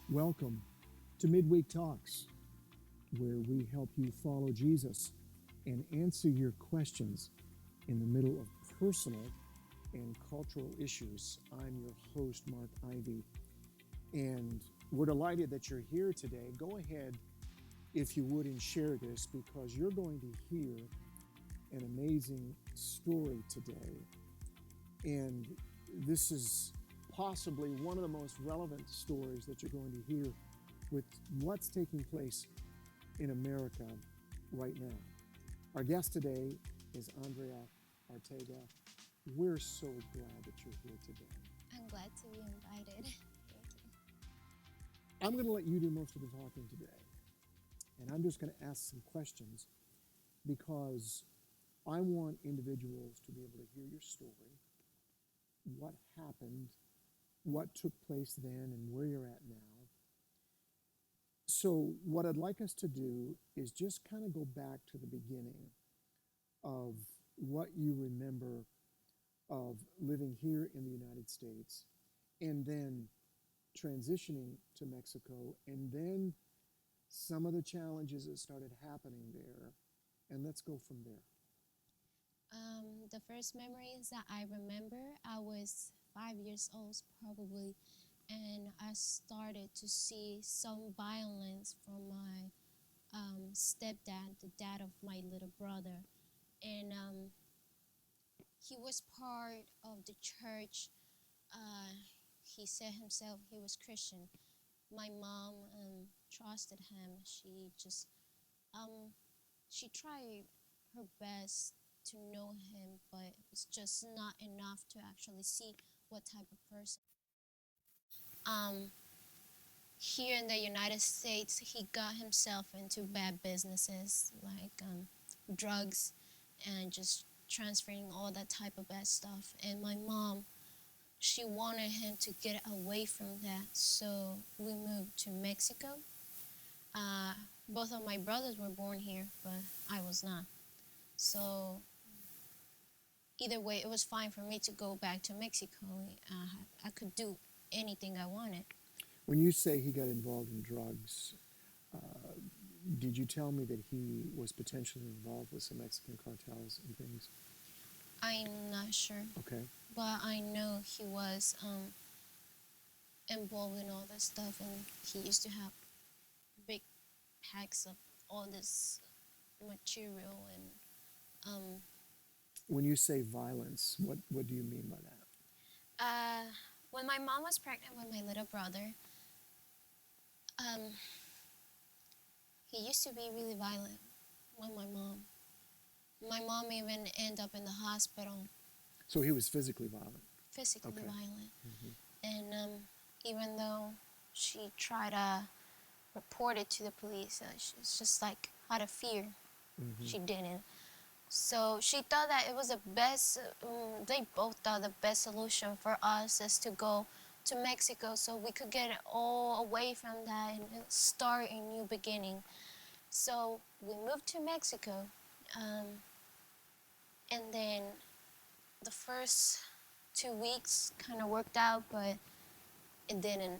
Welcome to Midweek Talks, where we help you follow Jesus and answer your questions in the middle of personal and cultural issues. I'm your host, Mark Ivy, and we're delighted that you're here today. Go ahead, if you would, and share this because you're going to hear an amazing story today. And this is possibly one of the most relevant stories that you're going to hear with what's taking place in America right now. Our guest today is Andrea Ortega. We're so glad that you're here today. I'm glad to be invited. Thank you. I'm going to let you do most of the talking today. And I'm just going to ask some questions because I want individuals to be able to hear your story, what happened, what took place then, and where you're at now. So, what I'd like us to do is just kind of go back to the beginning of what you remember of living here in the United States and then transitioning to Mexico and then some of the challenges that started happening there. And let's go from there. The first memories that I remember, I was 5 years old probably, and I started to see some violence from my stepdad, the dad of my little brother. And he was part of the church. Uh, he said himself he was Christian. My mom trusted him. She tried her best to know him, but it was just not enough to actually see what type of person. Um, Here in the United States, he got himself into bad businesses like drugs and just transferring all that type of bad stuff. And my mom, she wanted him to get away from that, so we moved to Mexico. Both of my brothers were born here, but I was not. So either way, it was fine for me to go back to Mexico. I could do anything I wanted. When you say he got involved in drugs, uh, did you tell me that he was potentially involved with some Mexican cartels and things? I'm not sure, Okay. but I know he was involved in all this stuff, and he used to have big packs of all this material and When you say violence, what do you mean by that? uh, when my mom was pregnant with my little brother, um, he used to be really violent with my mom. My mom even ended up in the hospital, So he was physically violent. physically Okay. violent. Hmm. And even though she tried to report it to the police, she's just like out of fear, Hmm. she didn't. So she thought that it was the best, they both thought the best solution for us is to go to Mexico so we could get it all away from that and start a new beginning. So we moved to Mexico, um, and then the first 2 weeks kind of worked out, but it didn't.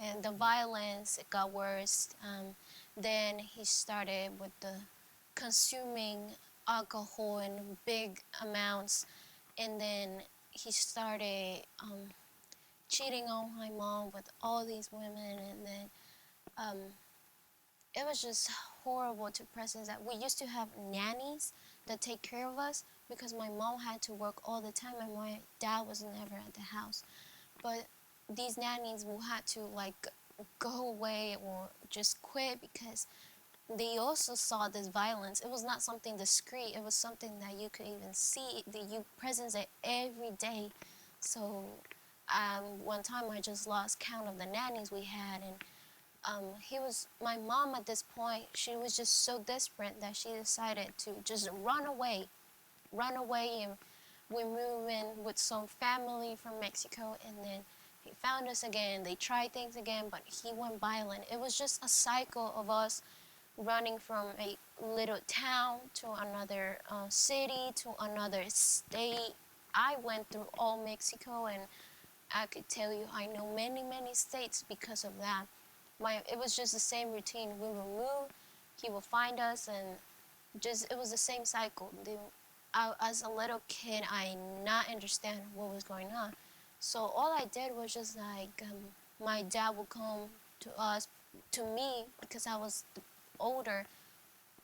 And the violence, it got worse. Then he started with the consuming alcohol in big amounts, and then he started cheating on my mom with all these women, and then um, it was just horrible to presence that we used to have nannies that take care of us because my mom had to work all the time and my dad was never at the house. But these nannies will have to like go away or just quit because they also saw this violence. It was not something discreet. It was something that you could even see. That you presence it every day. So one time I just lost count of the nannies we had, and he was my mom at this point. She was just so desperate that she decided to just run away, and we moved in with some family from Mexico, and then he found us again. They tried things again, but he went violent. It was just a cycle of us running from a little town to another city to another state. I went through all Mexico, and I could tell you I know many, many states because of that. it was just the same routine. We would move, he would find us, and just it was the same cycle. As a little kid, I not understand what was going on. So all I did was just like my dad would come to us, to me, because I was older.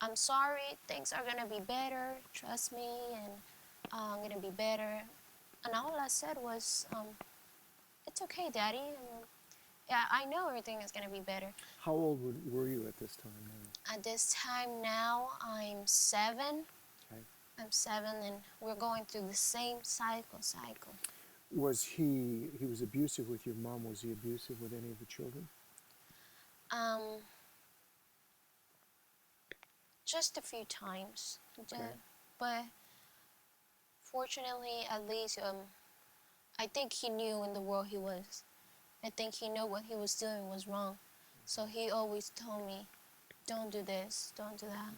I'm sorry, things are gonna be better. Trust me, and I'm gonna be better. And all I said was, it's okay, Daddy. Yeah, I know everything is gonna be better. How old were you at this time now? At this time now, I'm 7. Okay. I'm 7, and we're going through the same cycle. Was he was abusive with your mom? Was he abusive with any of the children? Um, just a few times. Okay. But fortunately, at least, I think he knew in the world he was. I think he knew what he was doing was wrong. So he always told me, don't do this, don't do that.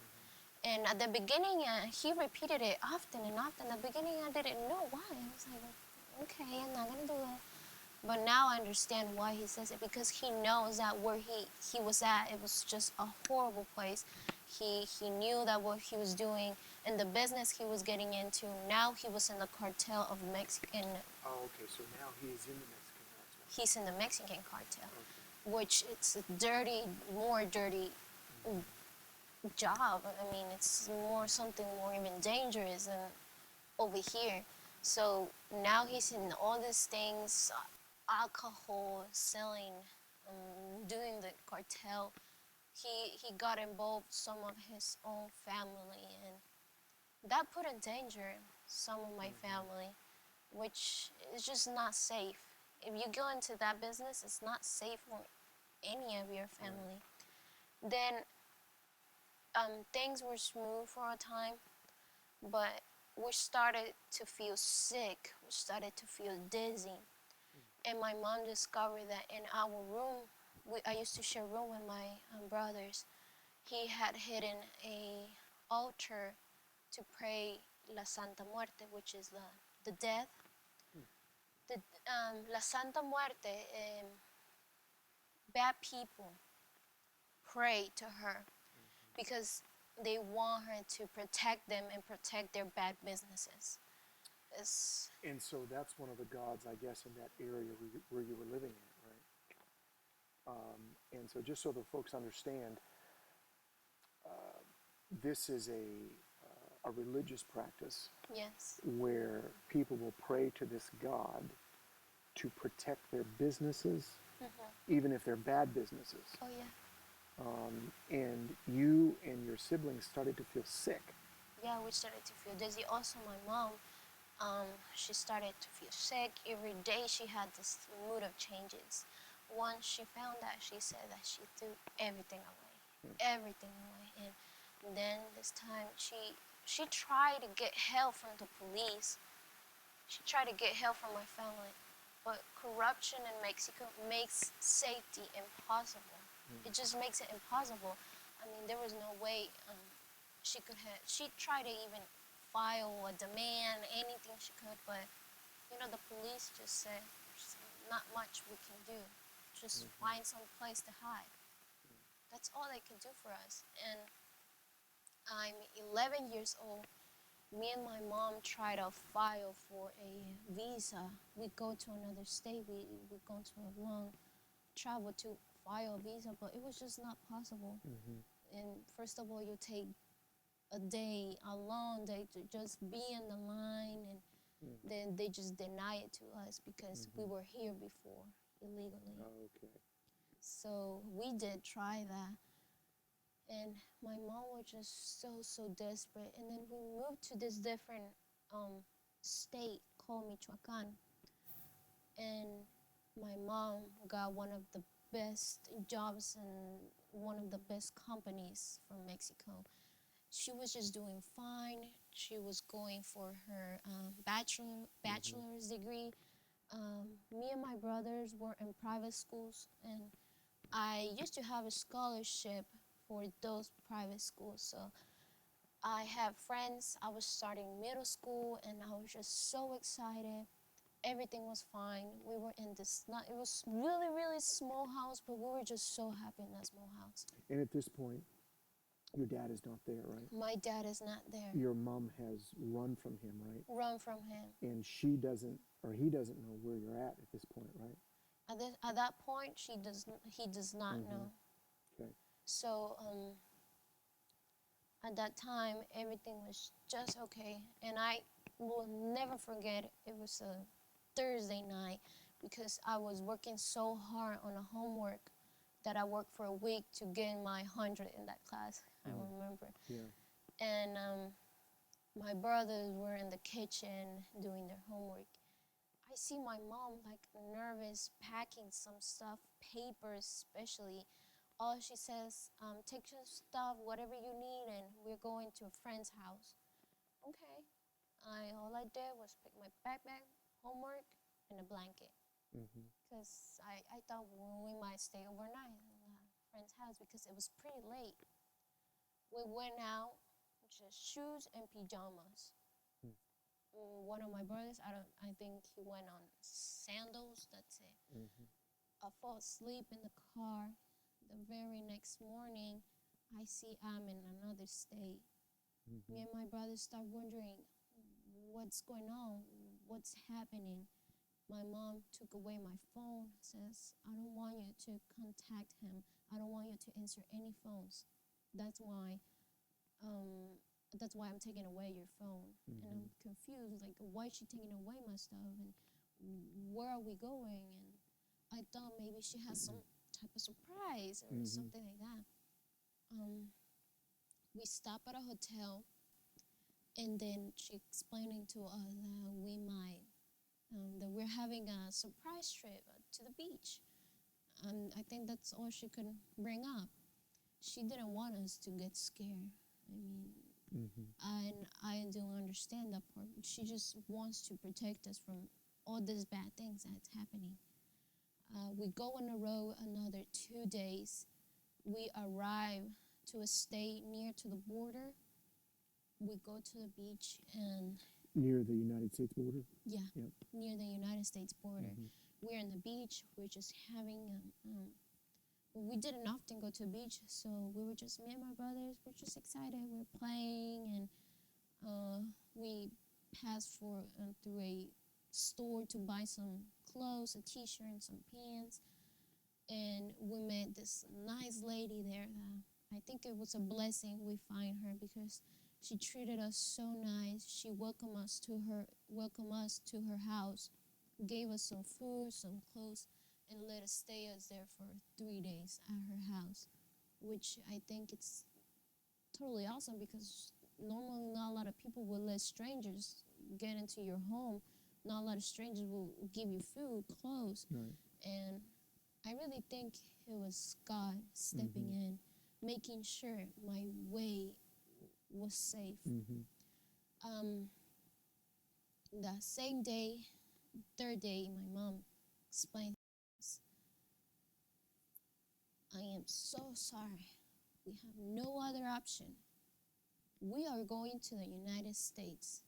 And at the beginning, he repeated it often and often. At the beginning, I didn't know why. I was like, okay, I'm not gonna do it. But now I understand why he says it, because he knows that where he was at, it was just a horrible place. He knew that what he was doing and the business he was getting into, now he was in the cartel of Mexican, Oh, okay. So now he is in the Mexican cartel. he's in the Mexican cartel, Okay. which it's a dirty, more dirty job. I mean, it's more something more even dangerous than over here. So now he's in all these things, alcohol, selling, doing the cartel. He got involved some of his own family, and that put in danger some of my family, which is just not safe. If you go into that business, it's not safe for any of your family. Then things were smooth for a time, but we started to feel sick. We started to feel dizzy. And my mom discovered that in our room, I used to share a room with my brothers. He had hidden a altar to pray La Santa Muerte, which is the death. The, La Santa Muerte, bad people pray to her because they want her to protect them and protect their bad businesses. It's, And so that's one of the gods, I guess, in that area where you were living at, right? And so just so the folks understand, this is a religious practice yes. where people will pray to this god to protect their businesses, even if they're bad businesses. Oh, yeah. And you and your siblings started to feel sick. Yeah, we started to feel dizzy. Also, my mom, she started to feel sick. Every day she had this mood of changes. Once she found that, she said that she threw everything away. Everything away. And then this time she tried to get help from the police. She tried to get help from my family. But corruption in Mexico makes safety impossible. It just makes it impossible. I mean, there was no way she tried to even file a demand, anything she could, but the police just said there's not much we can do. Just find some place to hide. That's all they could do for us. And I'm 11 years old. Me and my mom try to file for a visa. We go to another state. We go to a long travel to file a visa, but it was just not possible. And first of all, you take a long day to just be in the line, and then they just deny it to us because we were here before illegally. Oh, okay. So we did try that. And my mom was just so desperate. And then we moved to this different state called Michoacan. And my mom got one of the best jobs and one of the best companies from Mexico. She was just doing fine. She was going for her bachelor's degree. Me and my brothers were in private schools, and I used to have a scholarship for those private schools. So I have friends. I was starting middle school, and I was just so excited. everything was fine. We were in this, not, it was really, really small house, but we were just so happy in that small house. And at this point, your dad is not there, right? My dad is not there. Your mom has run from him, right? Run from him. And she doesn't, or he doesn't know where you're at this point, right? At that point, he does not know. Okay. So at that time, everything was just okay. And I will never forget, it was a Thursday night because I was working so hard on a homework that I worked for a week to get my 100 in that class. I remember. Yeah. And my brothers were in the kitchen doing their homework. I see my mom like nervous, packing some stuff, papers especially. All she says, take your stuff, whatever you need, and we're going to a friend's house. Okay. All I did was pick my backpack, homework, and a blanket. Because I thought we might stay overnight in a friend's house because it was pretty late. We went out, just shoes and pajamas. One of my brothers, I think he went on sandals, that's it. I fall asleep in the car. The very next morning, I see I'm in another state. Me and my brother start wondering, what's going on? What's happening? My mom took away my phone, says, I don't want you to contact him. I don't want you to answer any phones. That's why I'm taking away your phone. And I'm confused, like, why is she taking away my stuff? And where are we going? And I thought maybe she has some type of surprise or something like that. We stopped at a hotel, and then she explaining to us that we might, that we're having a surprise trip to the beach. And I think that's all she could bring up. She didn't want us to get scared. I mean, I don't understand that part. She just wants to protect us from all these bad things that's happening. We go on the road another 2 days. We arrive to a state near to the border. We go to the beach and... Near the United States border? Yeah, Yep. near the United States border. We're in the beach. We're just having... we didn't often go to the beach, so we were just, me and my brothers, we're just excited. We're playing, and we passed through a store to buy some clothes, a t-shirt and some pants. And we met this nice lady there that I think it was a blessing we find her because she treated us so nice. She welcomed us to her house, gave us some food, some clothes, and let us stay there for 3 days at her house, which I think it's totally awesome because normally not a lot of people will let strangers get into your home. Not a lot of strangers will give you food, clothes. Right. And I really think it was God stepping in, making sure my way was safe. The same day, third day, my mom explained, I am so sorry. We have no other option. We are going to the United States.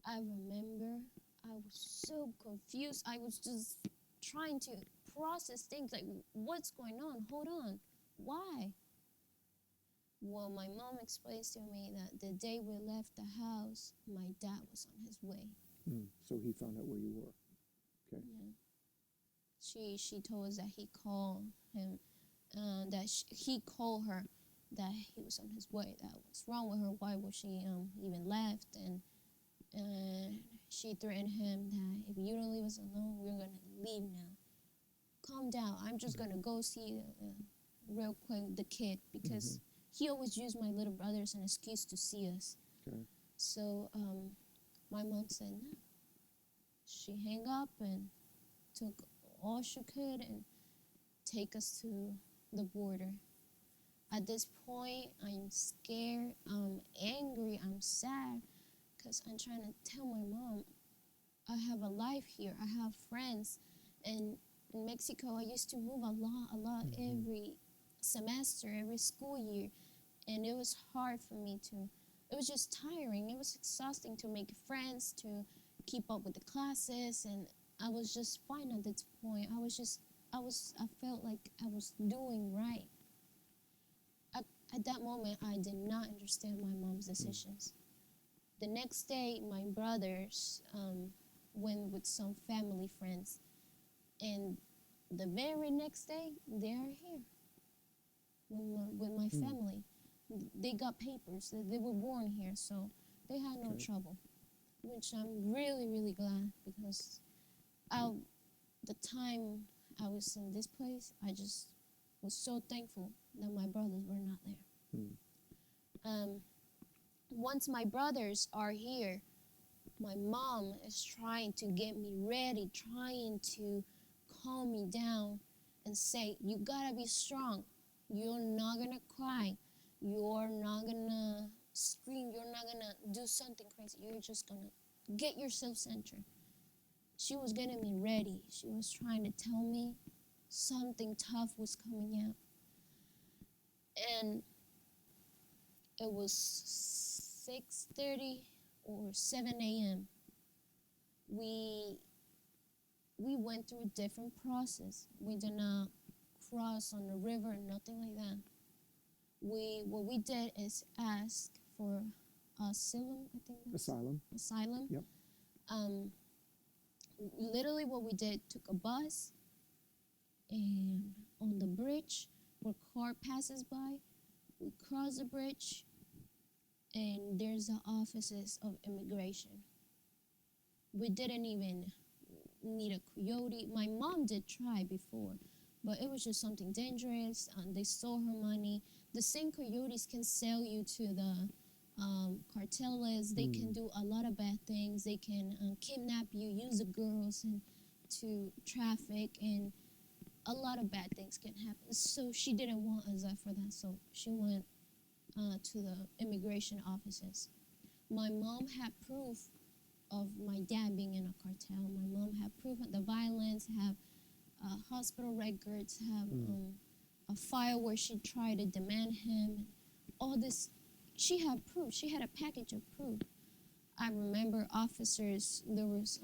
I remember I was so confused. I was just trying to process things like, what's going on? Hold on. Why? Well, my mom explains to me that the day we left the house, my dad was on his way. So he found out where you were. Okay. Yeah. She told us that he called him, he called her that he was on his way. That what's wrong with her? Why was she even left? And she threatened him that if you don't leave us alone, we're gonna leave now. Calm down. I'm just gonna go see real quick the kid because he always used my little brother as an excuse to see us. Okay. So my mom said no. She hung up and took all she could and take us to the border. At this point, I'm scared, I'm angry, I'm sad, because I'm trying to tell my mom, I have a life here, I have friends, and in Mexico, I used to move a lot every semester, every school year, and it was hard for me it was just tiring, it was exhausting to make friends, to keep up with the classes, and I was just fine at this point. I felt like I was doing right. At that moment, I did not understand my mom's decisions. The next day, my brothers went with some family friends, and the very next day, they are here with my family. They got papers. They were born here, so they had no trouble, which I'm really, really glad, because the time I was in this place, I just was so thankful that my brothers were not there. Once my brothers are here, my mom is trying to get me ready, trying to calm me down and say, you gotta be strong. You're not gonna cry. You're not gonna scream. You're not gonna do something crazy. You're just gonna get yourself centered. She was getting me ready. She was trying to tell me something tough was coming out. And it was 6:30 or 7 a.m. We went through a different process. We did not cross on the river, nothing like that. What we did is ask for asylum, I think. Asylum. Yep. Literally what we did, took a bus, and on the bridge where car passes by, we cross the bridge, and there's the offices of immigration. We didn't even need a coyote. My mom did try before, but it was just something dangerous. They stole her money. The same coyotes can sell you to the cartelists. They can do a lot of bad things. They can kidnap you, use the girls and to traffic, and a lot of bad things can happen. So she didn't want us there for that. So she went to the immigration offices. My mom had proof of my dad being in a cartel. My mom had proof of the violence, have hospital records, have a file where she tried to demand him. All this, she had proof. She had a package of proof. I remember officers, there was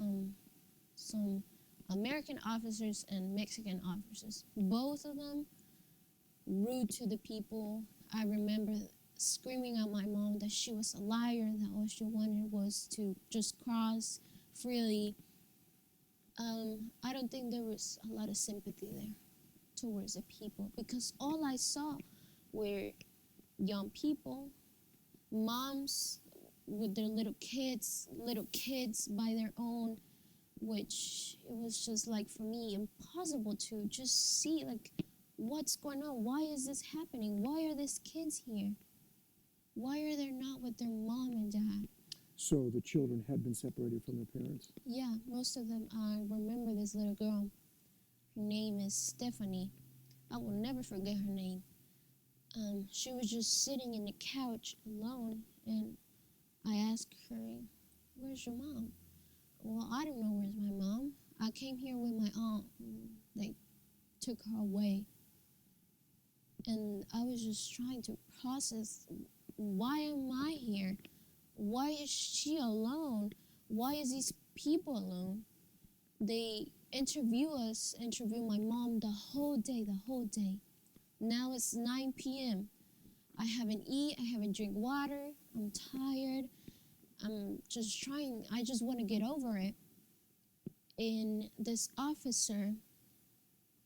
some American officers and Mexican officers. Both of them rude to the people. I remember screaming at my mom that she was a liar, that all she wanted was to just cross freely. I don't think there was a lot of sympathy there towards the people, because all I saw were young people, moms with their little kids by their own, which it was just like, for me, impossible to just see, like, what's going on? Why is this happening? Why are these kids here? Why are they not with their mom and dad? So the children had been separated from their parents? Yeah, most of them. I remember this little girl. Her name is Stephanie. I will never forget her name. She was just sitting in the couch alone, and I asked her, where's your mom? Well, I don't know where's my mom. I came here with my aunt. They took her away. And I was just trying to process, why am I here? Why is she alone? Why is these people alone? They interview my mom the whole day. Now it's 9 p.m. I haven't eaten, I haven't drank water, I'm tired. I just want to get over it. And this officer,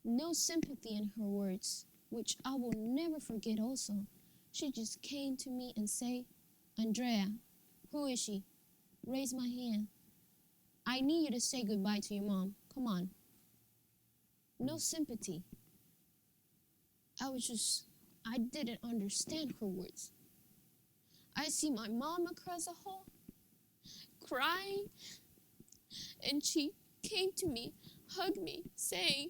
no sympathy in her words, which I will never forget also. She just came to me and say, Andrea, who is she? Raise my hand. I need you to say goodbye to your mom. Come on. No sympathy. I didn't understand her words. I see my mom across the hall, crying, and she came to me, hugged me, saying,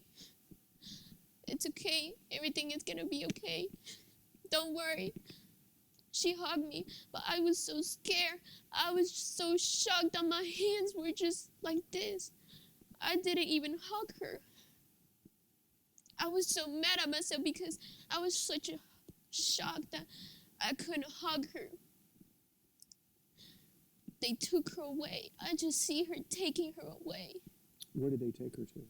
it's okay, everything is gonna be okay, don't worry. She hugged me, but I was so scared. I was so shocked that my hands were just like this. I didn't even hug her. I was so mad at myself because I was such a shock that I couldn't hug her. They took her away. I just see her taking her away. Where did they take her to?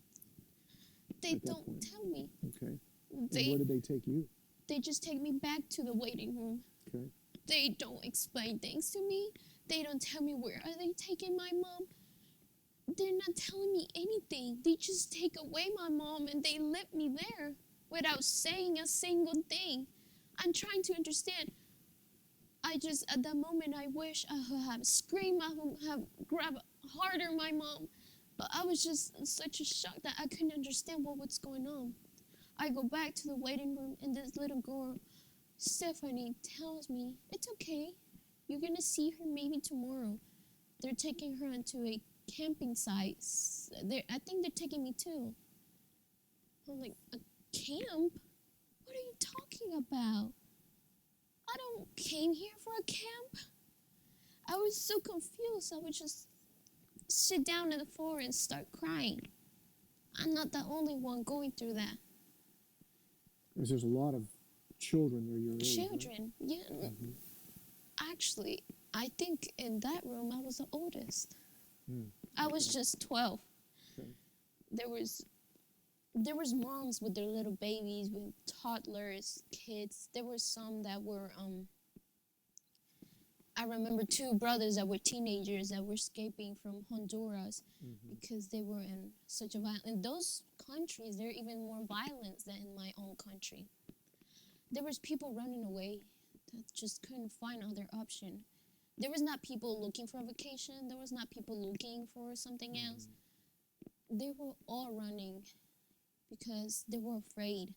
They At that don't point. tell me. Okay. And They where did they take you? they just take me back to the waiting room. Okay. They don't explain things to me. They don't tell me where are they taking my mom. They're not telling me anything. They just take away my mom and they left me there without saying a single thing. I'm trying to understand. I just, at that moment, I wish I would have screamed, I would have grabbed harder my mom. But I was just in such a shock that I couldn't understand what's going on. I go back to the waiting room and this little girl, Stephanie, tells me, it's okay. You're going to see her maybe tomorrow. They're taking her into a camping site. I think they're taking me too. I'm like, a camp? What are you talking about? I don't came here for a camp. I was so confused. I would just sit down on the floor and start crying. I'm not the only one going through that. Because there's a lot of children there your age. Children, right? yeah. Mm-hmm. Actually, I think in that room I was the oldest. Mm. I was just 12. Okay. There was moms with their little babies, with toddlers, kids. There were some that were I remember 2 brothers that were teenagers that were escaping from Honduras because they were in such a violent. In those countries, they're even more violent than in my own country. There was people running away that just couldn't find other option. There was not people looking for a vacation. There was not people looking for something else. They were all running because they were afraid.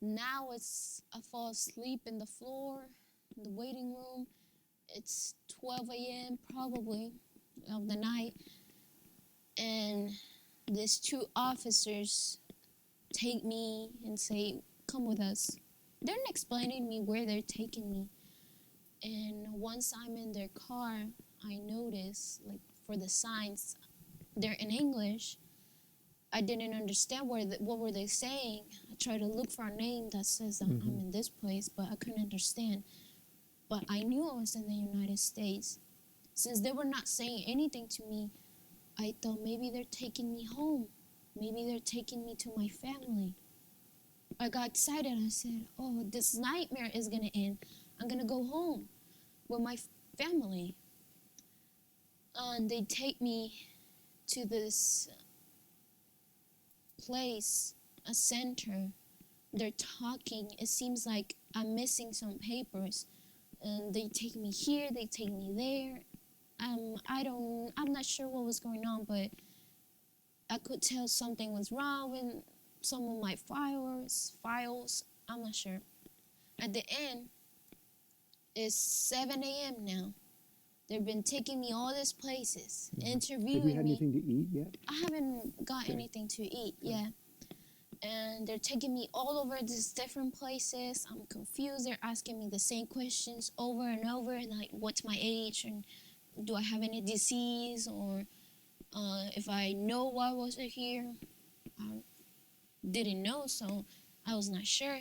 Now I fall asleep in the floor, in the waiting room. It's 12 a.m. probably of the night. And these 2 officers take me and say, come with us. They're not explaining me where they're taking me. And once I'm in their car, I notice, like, for the signs, they're in English. I didn't understand what were they saying. I tried to look for a name that says that I'm in this place, but I couldn't understand. But I knew I was in the United States. Since they were not saying anything to me, I thought maybe they're taking me home. Maybe they're taking me to my family. I got excited. I said, oh, this nightmare is going to end. I'm going to go home with my family. And they take me to this place, a center. They're talking. It seems like I'm missing some papers. And they take me here, they take me there. I'm not sure what was going on, but I could tell something was wrong with some of my files. I'm not sure. At the end, it's 7 a.m. now. They've been taking me all these places, interviewing me. Have you had anything to eat yet? I haven't got anything to eat yet. And they're taking me all over these different places. I'm confused. They're asking me the same questions over and over, like what's my age and do I have any disease, or if I know why was I here. I didn't know, so I was not sure.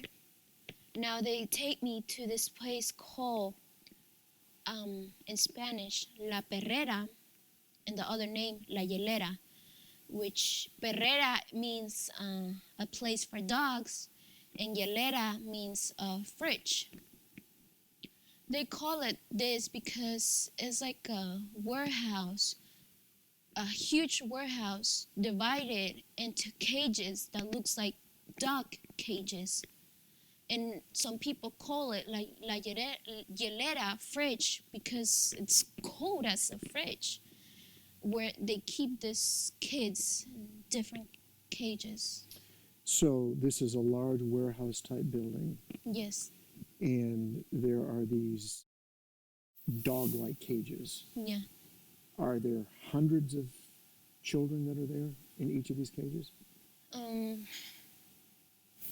Now they take me to this place called, in Spanish, La Perrera, and the other name, La Hielera, which Perrera means a place for dogs, and Hielera means fridge. They call it this because it's like a warehouse, a huge warehouse divided into cages that looks like dog cages. And some people call it like La Hielera fridge because it's cold as a fridge, where they keep these kids in different cages. So this is a large warehouse type building. Yes. And there are these dog-like cages. Yeah. Are there hundreds of children that are there in each of these cages?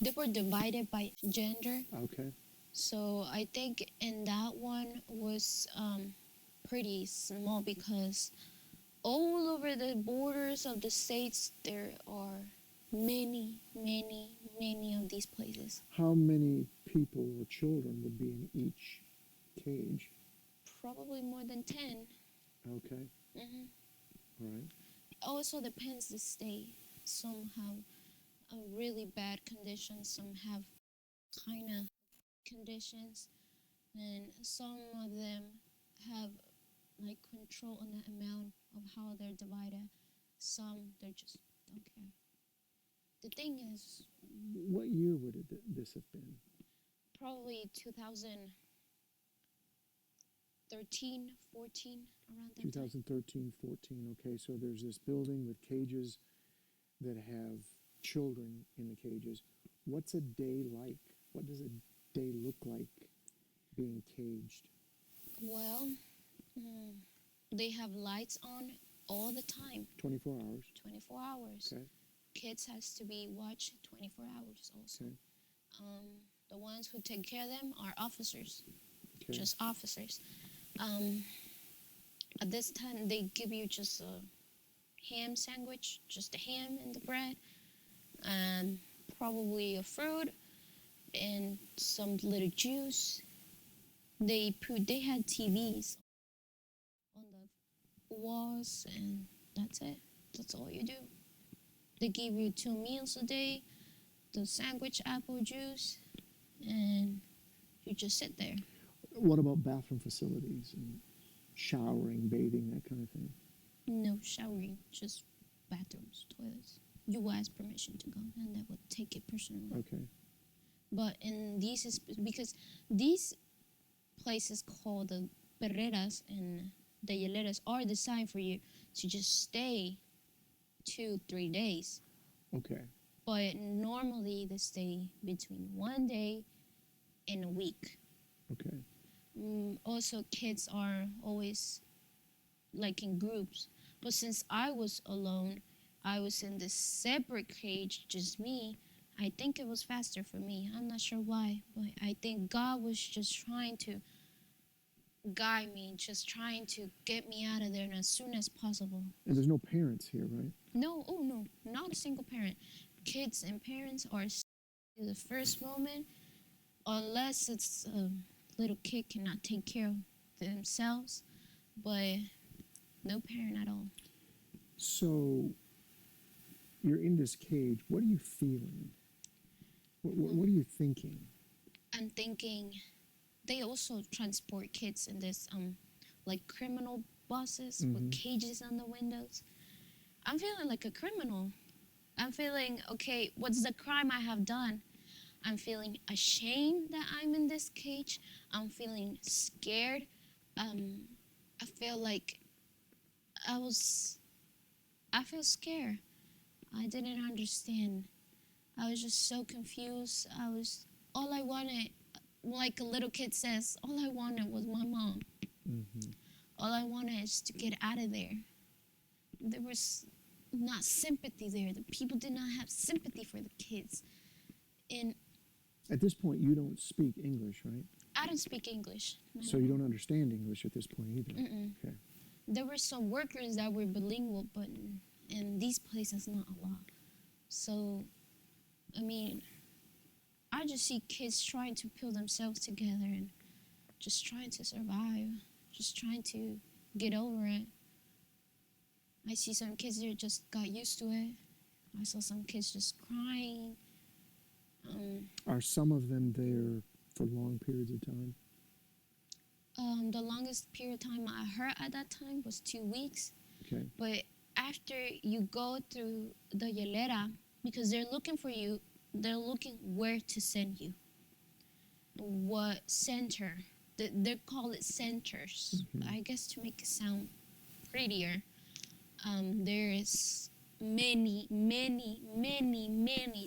They were divided by gender. Okay. So I think in that one was pretty small because all over the borders of the states there are many of these places. How many people or children would be in each cage? Probably more also depends the state. Some have a really bad conditions, some have kind of conditions, and some of them have like control on the amount of how they're divided. Some they just don't care. The thing is, What year would this have been? probably 2013, 14, around that time. 2013, 14. Okay, so there's this building with cages that have children in the cages. What's a day like? What does a day look like being caged? Well, they have lights on all the time, 24 hours. 24 hours. Okay. Kids has to be watched 24 hours also. Okay. The ones who take care of them are officers, Okay. just officers. At this time, they give you just a ham sandwich, just a ham and the bread, and probably a fruit and some little juice. They had TVs on the walls, and that's it. That's all you do. They give you 2 meals a day, the sandwich, apple juice, and you just sit there. What about bathroom facilities and showering, bathing, that kind of thing? No showering, just bathrooms, toilets. You ask permission to go, and they would take it personally. Okay. But in these, because these places called the perreras and the hieleras are designed for you to just stay 2-3 days. Okay. But normally they stay between 1 day and a week. Okay. Also, kids are always like in groups. But since I was alone, I was in this separate cage, just me. I think it was faster for me. I'm not sure why, but I think God was just trying to guide me, just trying to get me out of there as soon as possible. And there's no parents here, right? No, not a single parent. Kids and parents are the first moment, unless it's a little kid cannot take care of themselves, but no parent at all. So you're in this cage. What are you feeling? What are you thinking? I'm thinking they also transport kids in this like criminal buses with cages on the windows. I'm feeling like a criminal. I'm feeling, okay, what's the crime I have done? I'm feeling ashamed that I'm in this cage. I'm feeling scared. I feel like I feel scared. I didn't understand. I was just so confused. All I wanted, like a little kid says, all I wanted was my mom. All I wanted is to get out of there. There was not sympathy there. The people did not have sympathy for the kids. And at this point, you don't speak English, right? I don't speak English. No. So you don't understand English at this point either. Okay. There were some workers that were bilingual, but in these places, not a lot. So, I mean, I just see kids trying to pull themselves together and just trying to survive, just trying to get over it. I see some kids that just got used to it. I saw some kids just crying. Are some of them there for long periods of time? The longest period of time I heard at that time was 2 weeks. Okay. But after you go through the hielera, because they're looking for you, they're looking where to send you. What center. They call it centers. I guess to make it sound prettier. There is many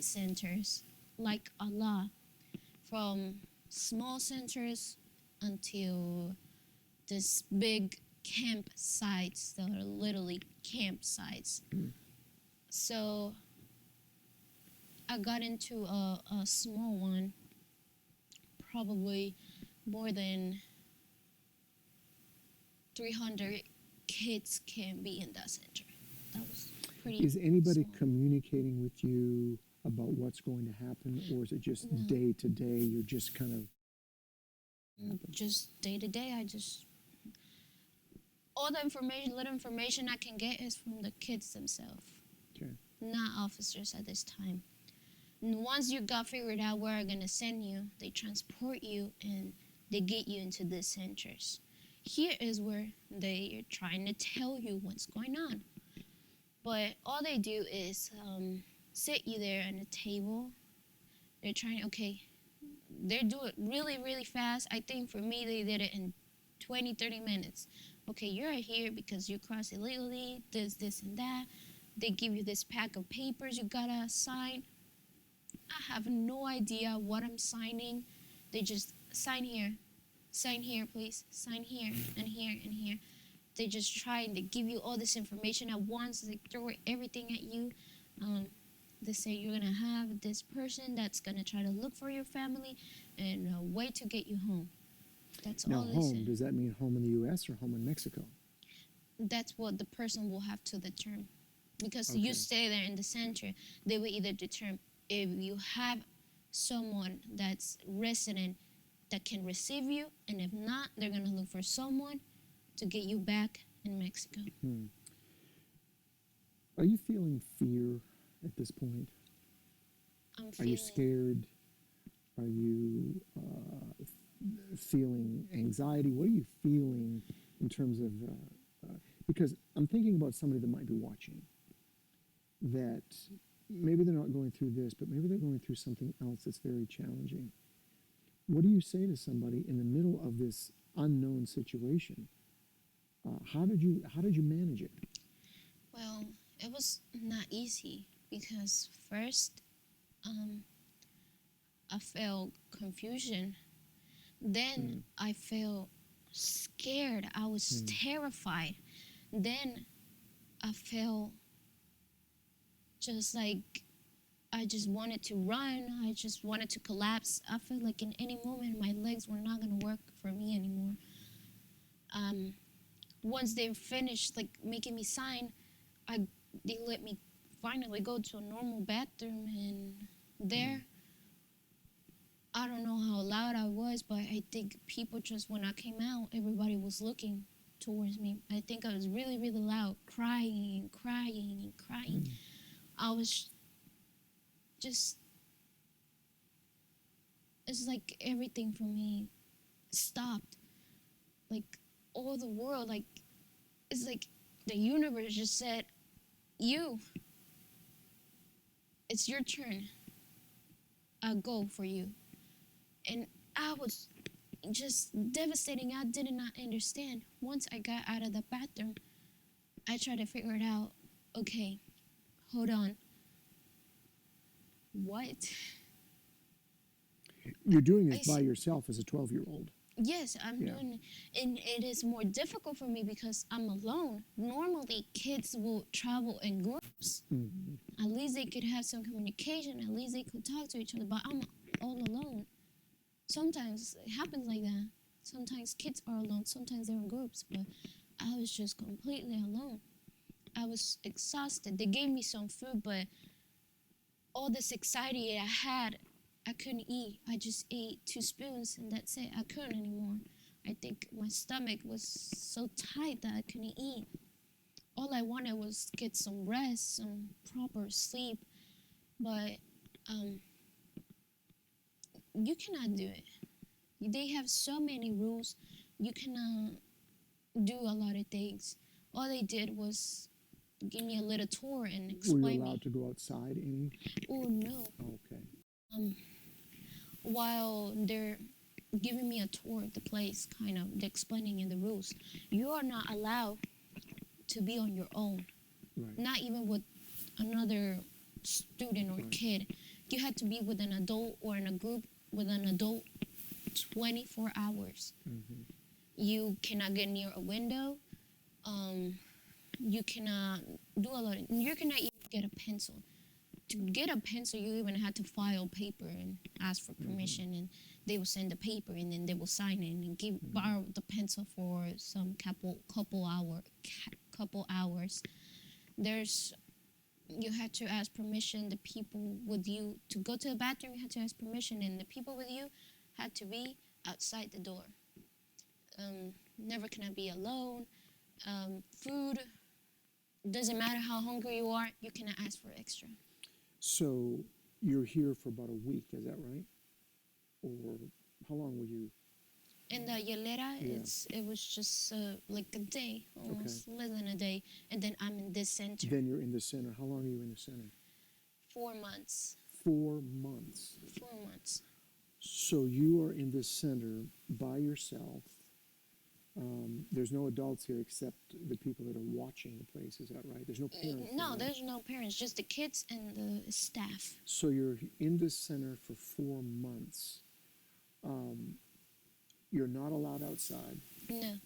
centers, like a lot, from small centers until this big campsites that are literally campsites. So I got into a small one, probably more than 300 kids can be in that center. That was pretty. Is anybody small. communicating with you about what's going to happen, or is it just day to day? You're just kind of just day to day. all the information, little information I can get is from the kids themselves, Okay. not officers at this time. And once you got figured out where I'm gonna send you, they transport you and they get you into these centers. Here is where they are trying to tell you what's going on. But all they do is sit you there at a table. They're trying, okay, they do it really, really fast. I think for me, they did it in 20, 30 minutes. Okay, you're here because you crossed illegally, this, and that. They give you this pack of papers you gotta sign. I have no idea what I'm signing. They just sign here, please, sign here, and here, and here. They just try and they give you all this information at once. They throw everything at you. They say you're gonna have this person that's gonna try to look for your family and wait to get you home. That's Now, all they home, say. does that mean home in the U.S. or home in Mexico? That's what the person will have to determine. Because Okay. you stay there in the center, they will either determine if you have someone that's resident that can receive you, and if not, they're gonna look for someone to get you back in Mexico. Are you feeling fear at this point? I'm Are feeling you scared? Are you feeling anxiety? What are you feeling in terms of, because I'm thinking about somebody that might be watching, that maybe they're not going through this, but maybe they're going through something else that's very challenging. What do you say to somebody in the middle of this unknown situation? How did you manage it? Well, it was not easy because first I felt confusion. Then I felt scared. I was terrified. Then I felt just like I just wanted to run. I just wanted to collapse. I felt like in any moment my legs were not going to work for me anymore. Once they finished like making me sign, they let me finally go to a normal bathroom, and there I don't know how loud I was, but I think people just, when I came out, everybody was looking towards me. I think I was really, really loud, crying and crying and crying. I was just, it's like everything for me stopped. Like all the world, like, it's like the universe just said, it's your turn. I'll go for you. And I was just devastating. I did not understand. Once I got out of the bathroom, I tried to figure it out. Okay, hold on. What? You're doing this by yourself as a 12-year-old. Yes, I'm doing it. And it is more difficult for me because I'm alone. Normally, kids will travel in groups. At least they could have some communication. At least they could talk to each other. But I'm all alone. Sometimes it happens like that. Sometimes kids are alone. Sometimes they're in groups. But I was just completely alone. I was exhausted. They gave me some food, but all this anxiety I had, I couldn't eat. I just ate 2 spoons and that's it. I couldn't anymore. I think my stomach was so tight that I couldn't eat. All I wanted was get some rest, some proper sleep. But you cannot do it. They have so many rules. You cannot do a lot of things. All they did was give me a little tour and explain Were you allowed to go outside any? Oh no. Okay. While they're giving me a tour of the place, kind of explaining in the rules, you are not allowed to be on your own. Right. Not even with another student or kid. You had to be with an adult or in a group with an adult 24 hours. You cannot get near a window. You cannot do a lot. You cannot even get a pencil. To get a pencil, you even had to file paper and ask for permission, and they will send the paper, and then they will sign it and borrow the pencil for some couple hours. You had to ask permission. The people with you to go to the bathroom, you had to ask permission, and the people with you had to be outside the door. Never can I be alone. Food, doesn't matter how hungry you are, you cannot ask for extra. So you're here for about a week, is that right? Or how long were you? In the Yelera, Yeah. it was just like a day, almost less than a day, and then I'm in this center. Then you're in the center. How long are you in the center? 4 months. 4 months. 4 months. So you are in this center by yourself. There's no adults here except the people that are watching the place. Is that right? There's no parents. No, there, right? there's no parents, just the kids and the staff. So you're in this center for 4 months. You're not allowed outside. No.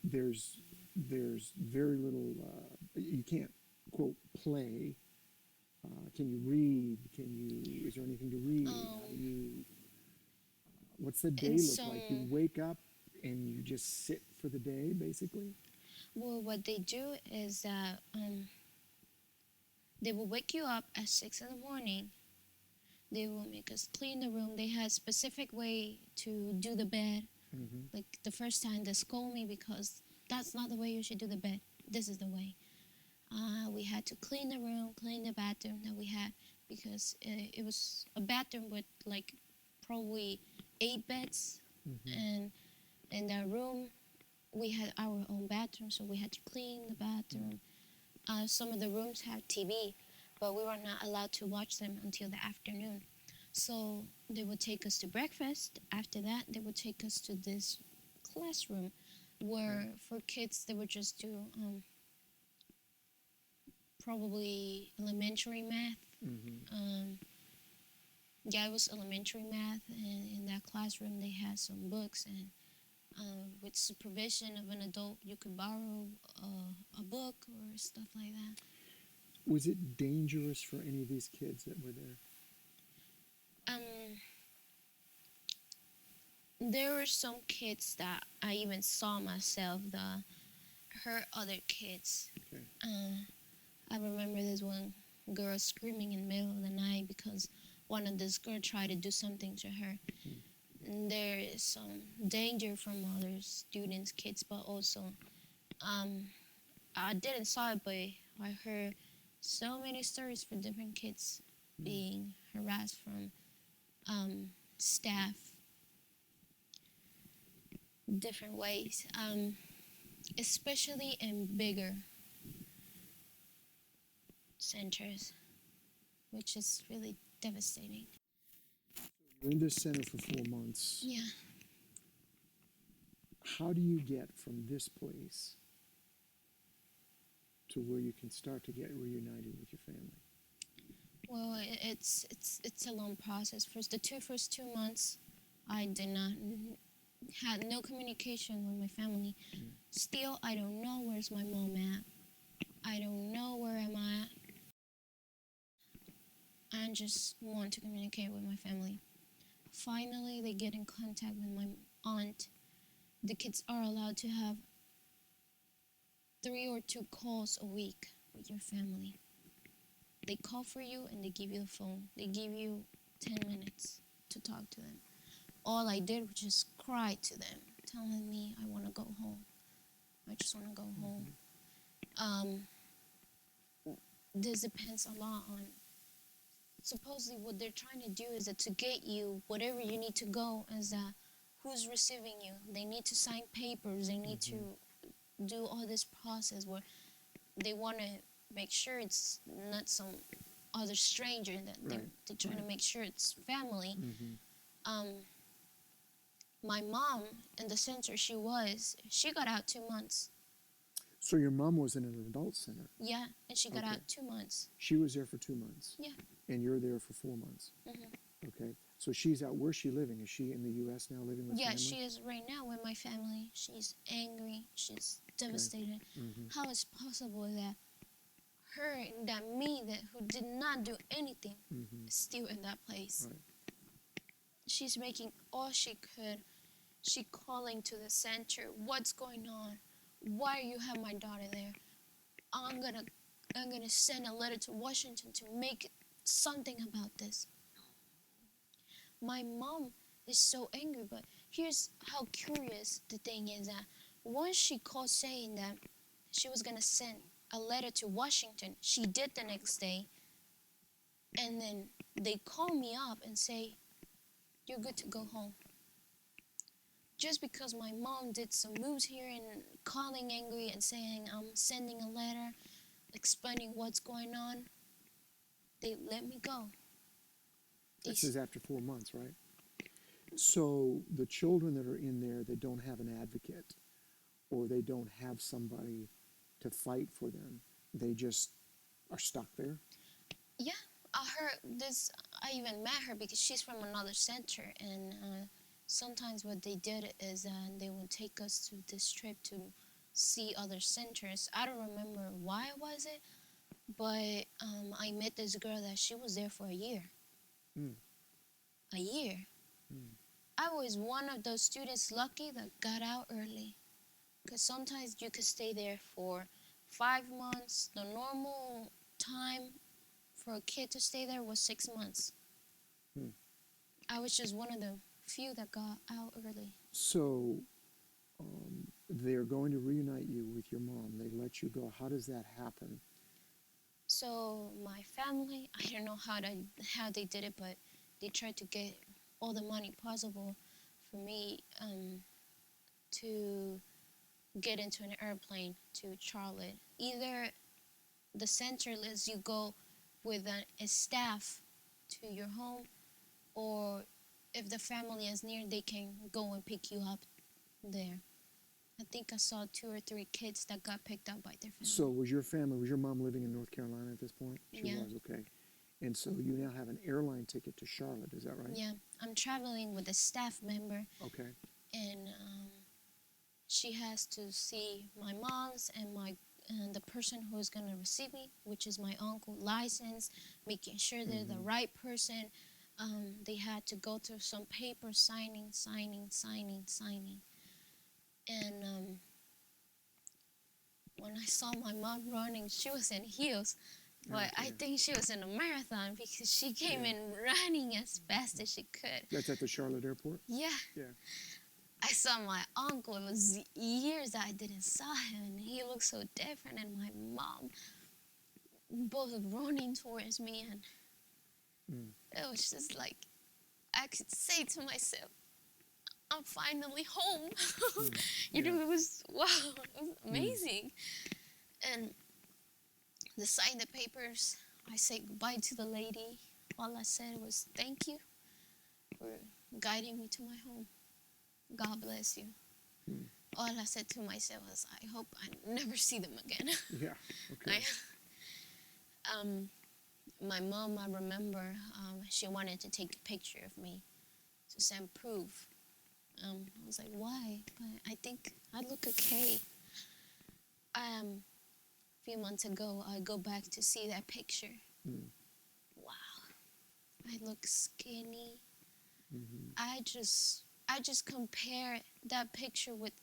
There's very little. You can't quote play. Can you read? Is there anything to read? How do you? What's the day look like? You wake up and you just sit for the day, basically. Well, what they do is that they will wake you up at 6 in the morning. They will make us clean the room. They had a specific way to do the bed. Like the first time they scold me because that's not the way you should do the bed. This is the way. We had to clean the room, clean the bathroom that we had because it was a bathroom with like probably 8 beds, and in that room we had our own bathroom, so we had to clean the bathroom. Some of the rooms have TV, but we were not allowed to watch them until the afternoon. So they would take us to breakfast. After that, they would take us to this classroom where for kids they would just do probably elementary math. Yeah, it was elementary math, and in that classroom they had some books, and with supervision of an adult, you could borrow a book or stuff like that. Was it dangerous for any of these kids that were there? There were some kids that I even saw myself that hurt other kids. Okay. I remember this one girl screaming in the middle of the night because one of this girl tried to do something to her. And there is some danger from other students, kids, but also I didn't saw it, but I heard so many stories for different kids being harassed from staff different ways, especially in bigger centers, which is really devastating. You're in this center for 4 months. Yeah. How do you get from this place to where you can start to get reunited with your family? Well, it's a long process. The first 2 months, I did not had no communication with my family. Still, I don't know where's my mom at. I don't know where am I at. I just want to communicate with my family. Finally, they get in contact with my aunt. The kids are allowed to have 3 or 2 calls a week with your family. They call for you and they give you the phone. They give you 10 minutes to talk to them. All I did was just cry to them, telling me I want to go home. I just want to go home. This depends a lot on, supposedly what they're trying to do is that to get you, whatever you need to go, is that who's receiving you. They need to sign papers. They need to do all this process where they want to make sure it's not some other stranger, that they're trying to make sure it's family. My mom in the center she got out 2 months. So your mom was in an adult center. Yeah, and she got out 2 months. She was there for 2 months. Yeah. And you're there for 4 months. Okay. So she's out. Where's she living? Is she in the U.S. now, living with family? Yeah, she is right now with my family. She's angry. She's devastated. How is it possible that her, that me, that who did not do anything, is still in that place? Right. She's making all she could. She calling to the center. What's going on? Why you have my daughter there? I'm gonna send a letter to Washington to make something about this. My mom is so angry, but here's how curious the thing is that Once she called saying that she was gonna send a letter to Washington. She did the next day, and then they call me up and say, "You're good to go home." Just because my mom did some moves here and calling angry and saying I'm sending a letter explaining what's going on, they let me go. This is after 4 months, right? So the children that are in there that don't have an advocate or they don't have somebody to fight for them, they just are stuck there? Yeah, I heard this. I even met her because she's from another center, and sometimes what they did is they would take us to this trip to see other centers. I don't remember why was it, but I met this girl that she was there for a year. Mm. A year. Mm. I was one of those students lucky that got out early, because sometimes you could stay there for 5 months. The normal time for a kid to stay there was 6 months. Hmm. I was just one of the few that got out early. So they're going to reunite you with your mom. They let you go. How does that happen? So my family, I don't know how they did it, but they tried to get all the money possible for me to get into an airplane to Charlotte. Either the center lets you go with a staff to your home, or if the family is near, they can go and pick you up there. I think I saw 2 or 3 kids that got picked up by their family. So was your mom living in North Carolina at this point? She Yeah. was, okay. And so you now have an airline ticket to Charlotte, is that right? Yeah, I'm traveling with a staff member, Okay. and she has to see my mom's and the person who is going to receive me, which is my uncle, license, making sure they're the right person. They had to go through some paper signing. And when I saw my mom running, she was in heels, but I think she was in a marathon because she came in running as fast as she could. That's at the Charlotte airport? Yeah. Yeah. I saw my uncle. It was years that I didn't saw him, and he looked so different. And my mom, both running towards me, and it was just like I could say to myself, "I'm finally home." You know, it was wow, it was amazing. And to sign the papers, I said goodbye to the lady. All I said was thank you for guiding me to my home. God bless you. All I said to myself was, I hope I never see them again. Yeah, okay. My mom, I remember, she wanted to take a picture of me to send proof. I was like, why? But I think I look okay. A few months ago, I go back to see that picture. Wow, I look skinny. I just compare that picture with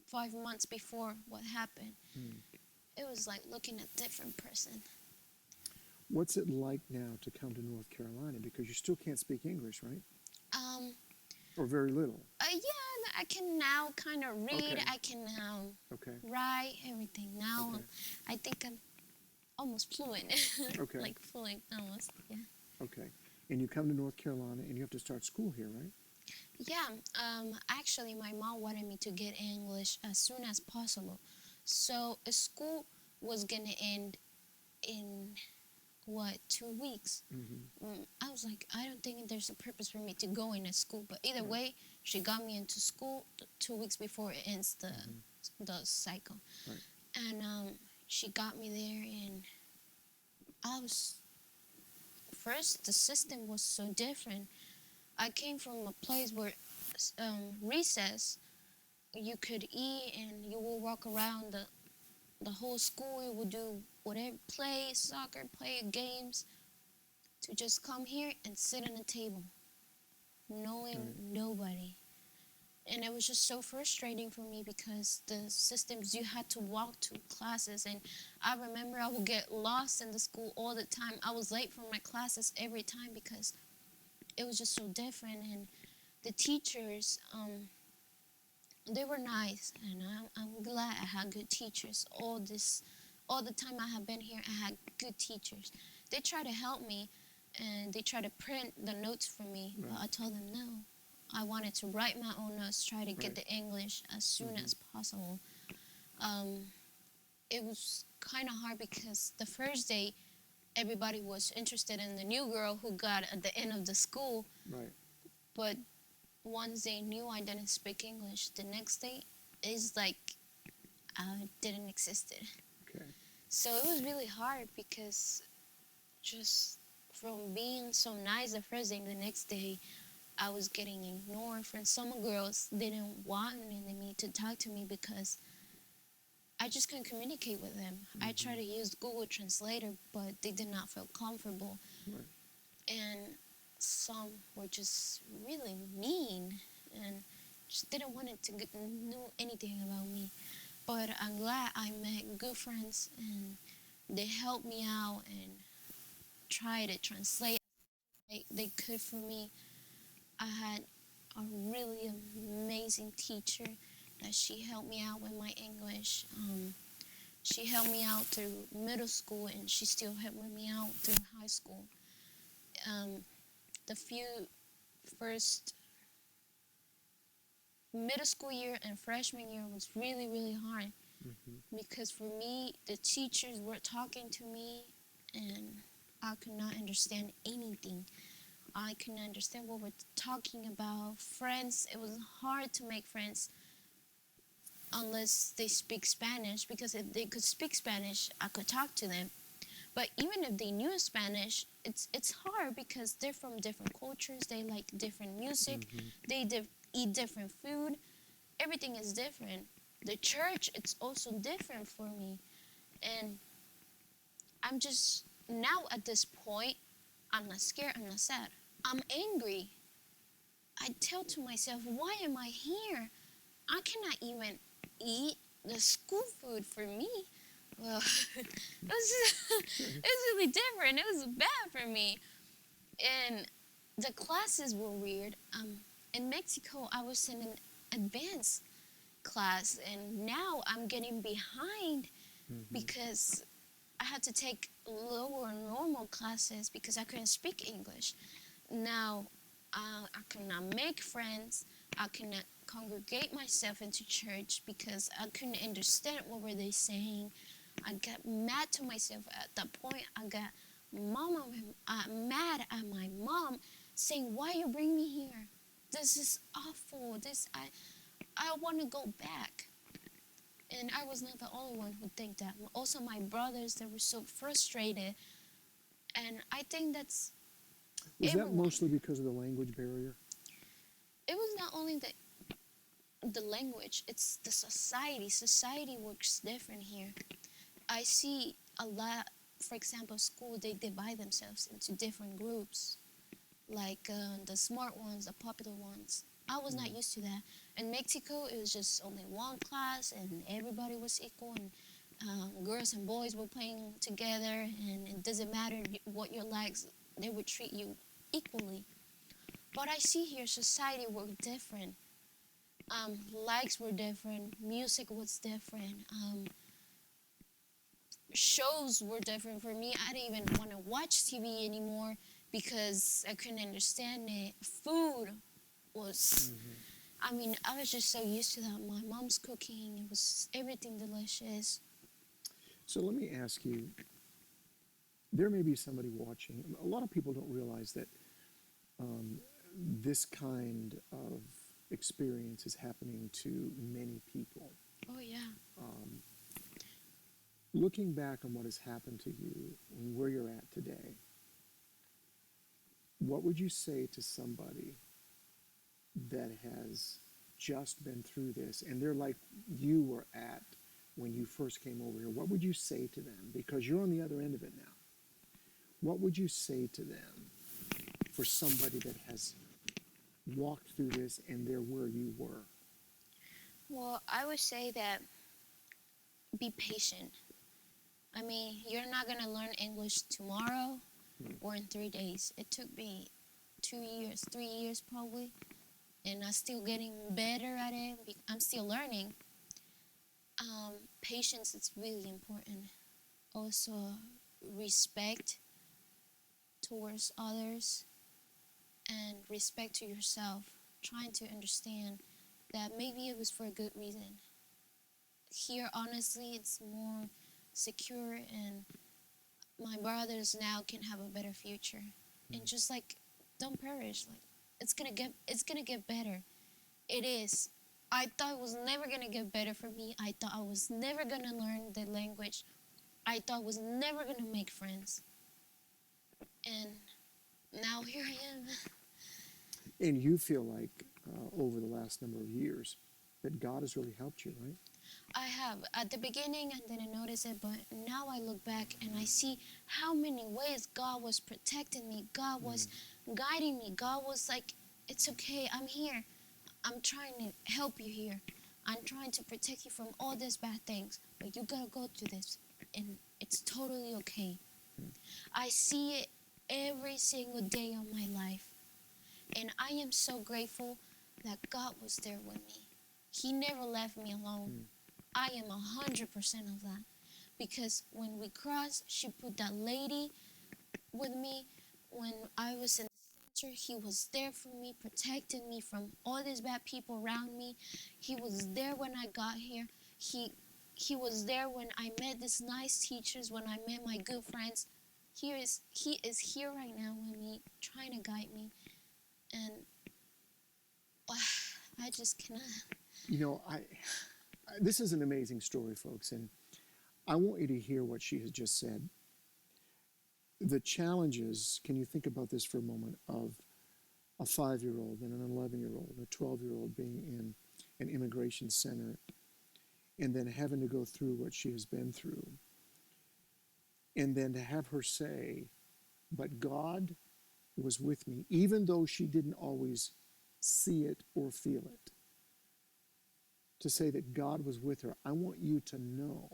5 months before what happened. It was like looking at a different person. What's it like now to come to North Carolina? Because you still can't speak English, right? Or very little? Yeah, I can now kind of read. Okay. I can write everything. Now I think I'm almost fluent. Okay. Like fluent almost, yeah. Okay. And you come to North Carolina and you have to start school here, right? Yeah, actually my mom wanted me to get English as soon as possible. So school was gonna end in 2 weeks. I was like, I don't think there's a purpose for me to go into school, but either way, she got me into school 2 weeks before it ends the cycle. Right. And she got me there, and I was first, the system was so different. I came from a place where recess, you could eat and you will walk around the whole school. You will do whatever, play soccer, play games, to just come here and sit on a table, knowing nobody. And it was just so frustrating for me because the systems, you had to walk to classes. And I remember I would get lost in the school all the time. I was late for my classes every time because it was just so different. And the teachers, they were nice, and I'm glad I had good teachers. All the time I have been here, I had good teachers. They try to help me, and they try to print the notes for me, but Right. I told them no. I wanted to write my own notes, try to get Right. the English as soon as possible. Um, it was kind of hard because the first day, everybody was interested in the new girl who got at the end of the school, Right. but once they knew I didn't speak English, the next day it's like I didn't existed. Okay. So it was really hard because just from being so nice the first day, the next day I was getting ignored from some girls. They didn't want me to talk to me because I just couldn't communicate with them. I tried to use Google Translator, but they did not feel comfortable. Right. And some were just really mean and just didn't want to know anything about me. But I'm glad I met good friends and they helped me out and tried to translate like they could for me. I had a really amazing teacher that she helped me out with my English. She helped me out through middle school and she still helped me out through high school. Um, the few first middle school year and freshman year was really, really hard because for me, the teachers were talking to me and I could not understand anything. I couldn't understand what we're talking about. Friends, it was hard to make friends unless they speak Spanish because if they could speak Spanish, I could talk to them. But even if they knew Spanish, it's hard because they're from different cultures. They like different music. They eat different food. Everything is different. The church, it's also different for me. And I'm just, now at this point, I'm not scared, I'm not sad. I'm angry. I tell to myself, why am I here? I cannot even eat the school food for me. Well, it was really different. It was bad for me. And the classes were weird. In Mexico, I was in an advanced class, and now I'm getting behind because I had to take lower normal classes because I couldn't speak English. Now I cannot make friends. I cannot congregate myself into church because I couldn't understand what were they saying. I got mad to myself at that point. I got mad at my mom saying, why you bring me here? This is awful. I want to go back. And I was not the only one who think that. Also my brothers, they were so frustrated. And I think that's Was that everyone. mostly because of the language barrier? It was not only the language, it's the society. Society works different here. I see a lot, for example, school, they divide themselves into different groups, like the smart ones, the popular ones. I was not used to that. In Mexico, it was just only one class and everybody was equal and girls and boys were playing together and it doesn't matter what your likes, they would treat you equally. But I see here society worked different. Likes were different, music was different, shows were different for me. I didn't even want to watch TV anymore because I couldn't understand it. Food was, I mean, I was just so used to that. My mom's cooking, it was everything delicious. So let me ask you, there may be somebody watching. A lot of people don't realize that this kind of experience is happening to many people. Oh, yeah. Looking back on what has happened to you and where you're at today, what would you say to somebody that has just been through this and they're like you were at when you first came over here? What would you say to them? Because you're on the other end of it now. What would you say to them for somebody that has walked through this and they're where you were? Well, I would say that be patient. I mean, you're not going to learn English tomorrow or in 3 days. It took me 2 years, 3 years probably. and I'm still getting better at it. I'm still learning. Patience is really important. Also, respect towards others and respect to yourself. Trying to understand that maybe it was for a good reason. Here, honestly, it's more secure, and my brothers now can have a better future. And just like, don't perish. Like, it's gonna get better. It is. I thought it was never gonna get better for me. I thought I was never gonna learn the language. I thought I was never gonna make friends. And now here I am. And you feel like over the last number of years that God has really helped you, right? I have. At the beginning, I didn't notice it, but now I look back and I see how many ways God was protecting me. God was guiding me. God was like, it's okay, I'm here. I'm trying to help you here. I'm trying to protect you from all these bad things, but you gotta go through this, and it's totally okay. I see it every single day of my life, and I am so grateful that God was there with me. He never left me alone. I am 100% of that, because when we crossed, she put that lady with me. When I was in the center, he was there for me, protecting me from all these bad people around me. He was there when I got here. He was there when I met these nice teachers, when I met my good friends. He is here right now with me, trying to guide me, and I just cannot. You know, this is an amazing story, folks, and I want you to hear what she has just said. The challenges, can you think about this for a moment, of a 5-year-old and an 11-year-old, a 12-year-old being in an immigration center and then having to go through what she has been through. And then to have her say, but God was with me, even though she didn't always see it or feel it. To say that God was with her, I want you to know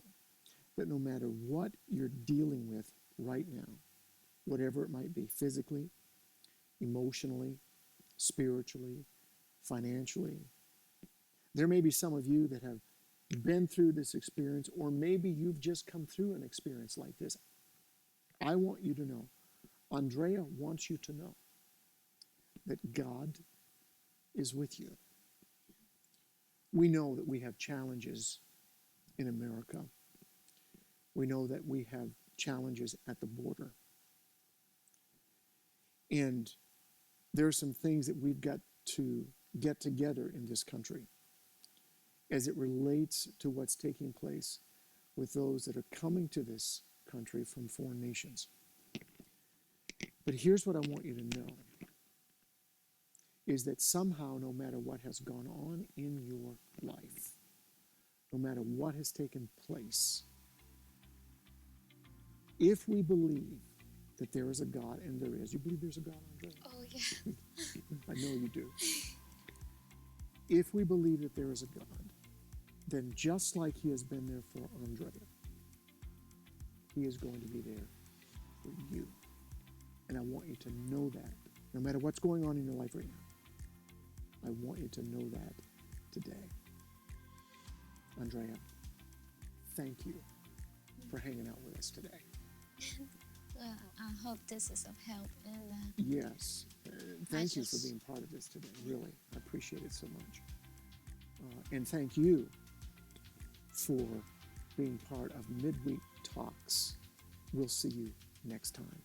that no matter what you're dealing with right now, whatever it might be, physically, emotionally, spiritually, financially, there may be some of you that have been through this experience, or maybe you've just come through an experience like this. I want you to know, Andrea wants you to know that God is with you. We know that we have challenges in America. We know that we have challenges at the border. And there are some things that we've got to get together in this country as it relates to what's taking place with those that are coming to this country from foreign nations. But here's what I want you to know, is that somehow, no matter what has gone on in your life, no matter what has taken place, if we believe that there is a God, and there is, you believe there's a God, Andrea? Oh yeah. I know you do. If we believe that there is a God, then just like he has been there for Andrea, he is going to be there for you. And I want you to know that, no matter what's going on in your life right now, I want you to know that today. Andrea, thank you for hanging out with us today. I hope this is of help, and Yes. Thank you for just- being part of this today. Really, I appreciate it so much. And thank you for being part of Midweek Talks. We'll see you next time.